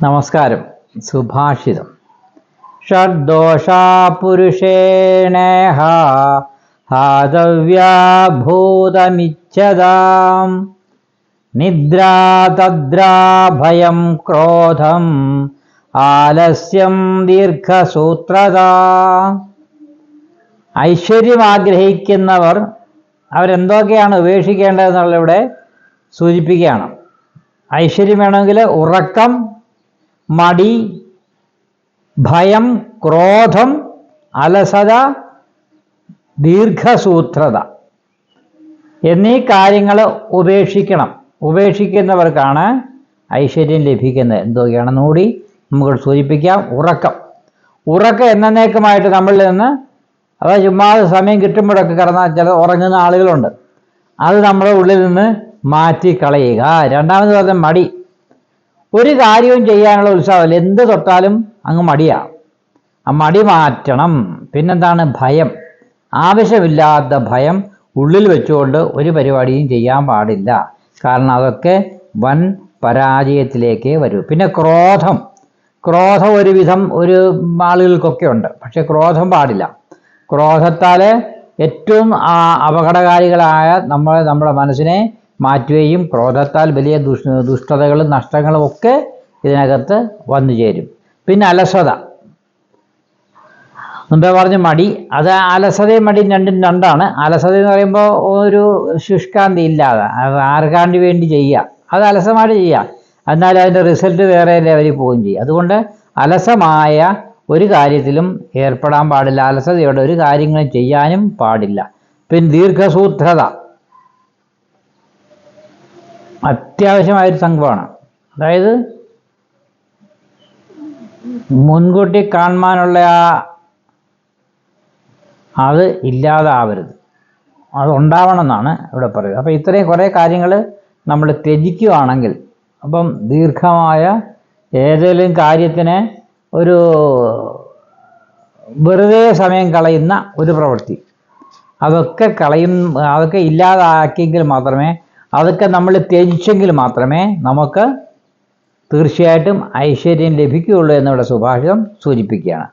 നമസ്കാരം. സുഭാഷിതം. ഷഡ്ദോഷാ പുരുഷേണേഹ ഹാതവ്യാഭൂതമിച്ഛതാം നിദ്രാ തദ്രാ ഭയം ക്രോധം ആലസ്യം ദീർഘസൂത്രത. ഐശ്വര്യം ആഗ്രഹിക്കുന്നവർ അവരെന്തൊക്കെയാണ് ഉപേക്ഷിക്കേണ്ടതെന്നുള്ള ഇവിടെ സൂചിപ്പിക്കുകയാണ്. ഐശ്വര്യം വേണമെങ്കിൽ ഉറക്കം, മടി, ഭയം, ക്രോധം, അലസത, ദീർഘസൂത്രത എന്നീ കാര്യങ്ങൾ ഉപേക്ഷിക്കണം. ഉപേക്ഷിക്കുന്നവർക്കാണ് ഐശ്വര്യം ലഭിക്കുന്നത്. എന്തൊക്കെയാണെന്ന് കൂടി നമുക്ക് സൂചിപ്പിക്കാം. ഉറക്കം എന്നേക്കുമായിട്ട് നമ്മളിൽ നിന്ന് അതായത് ചുമ്മാതെ സമയം കിട്ടുമ്പോഴൊക്കെ കിടന്നാൽ ചില ഉറങ്ങുന്ന ആളുകളുണ്ട്. അത് നമ്മുടെ ഉള്ളിൽ നിന്ന് മാറ്റിക്കളയുക. രണ്ടാമത് പറഞ്ഞ മടി. ഒരു കാര്യവും ചെയ്യാനുള്ള ഉത്സാഹമില്ല, എന്ത് തൊട്ടാലും അങ്ങ് മടിയാണ്. ആ മടി മാറ്റണം. പിന്നെന്താണ്? ഭയം. ആവശ്യമില്ലാത്ത ഭയം ഉള്ളിൽ വെച്ചുകൊണ്ട് ഒരു പരിപാടിയും ചെയ്യാൻ പാടില്ല. കാരണം അതൊക്കെ വൻ പരാജയത്തിലേക്ക് വരും. പിന്നെ ക്രോധം ഒരുവിധം ഒരു ആളുകൾക്കൊക്കെ ഉണ്ട്, പക്ഷെ ക്രോധം പാടില്ല. ക്രോധത്താൽ ഏറ്റവും അപകടകാരികളായ നമ്മുടെ മനസ്സിനെ മാറ്റുകയും ക്രോധത്താൽ വലിയ ദുഷ്ടതകളും നഷ്ടങ്ങളും ഒക്കെ ഇതിനകത്ത് വന്നു ചേരും. പിന്നെ അലസത. മുമ്പേ പറഞ്ഞ മടി, അത് അലസതയും മടിയും രണ്ടാണ്. അലസത എന്ന് പറയുമ്പോൾ ഒരു ശുഷ്കാന്തി ഇല്ലാതെ ആർക്കാണ്ടി വേണ്ടി ചെയ്യുക, അത് അലസമായിട്ട് ചെയ്യുക. എന്നാൽ അതിൻ്റെ റിസൾട്ട് വേറെ ലെവലിൽ പോവുകയും ചെയ്യും. അതുകൊണ്ട് അലസമായ ഒരു കാര്യത്തിലും ഏർപ്പെടാൻ പാടില്ല. അലസതയോടെ ഒരു കാര്യങ്ങളും ചെയ്യാനും പാടില്ല. പിന്നെ ദീർഘസൂത്രത അത്യാവശ്യമായൊരു സംഭവമാണ്. അതായത് മുൻകൂട്ടി കാണുവാനുള്ള അത് ഇല്ലാതാവരുത്, അതുണ്ടാവണം എന്നാണ് ഇവിടെ പറയുന്നത്. അപ്പോൾ ഇത്രയും കുറേ കാര്യങ്ങൾ നമ്മൾ ത്യജിക്കുകയാണെങ്കിൽ, അപ്പം ദീർഘമായ ഏതെങ്കിലും കാര്യത്തിന് ഒരു വെറുതെ സമയം കളയുന്ന ഒരു പ്രവൃത്തി അതൊക്കെ ഇല്ലാതാക്കിയെങ്കിൽ മാത്രമേ, അതൊക്കെ നമ്മൾ ത്യജിച്ചെങ്കിൽ മാത്രമേ നമുക്ക് തീർച്ചയായിട്ടും ഐശ്വര്യം ലഭിക്കുകയുള്ളൂ എന്നിവിടെ സുഭാഷിതം സൂചിപ്പിക്കുകയാണ്.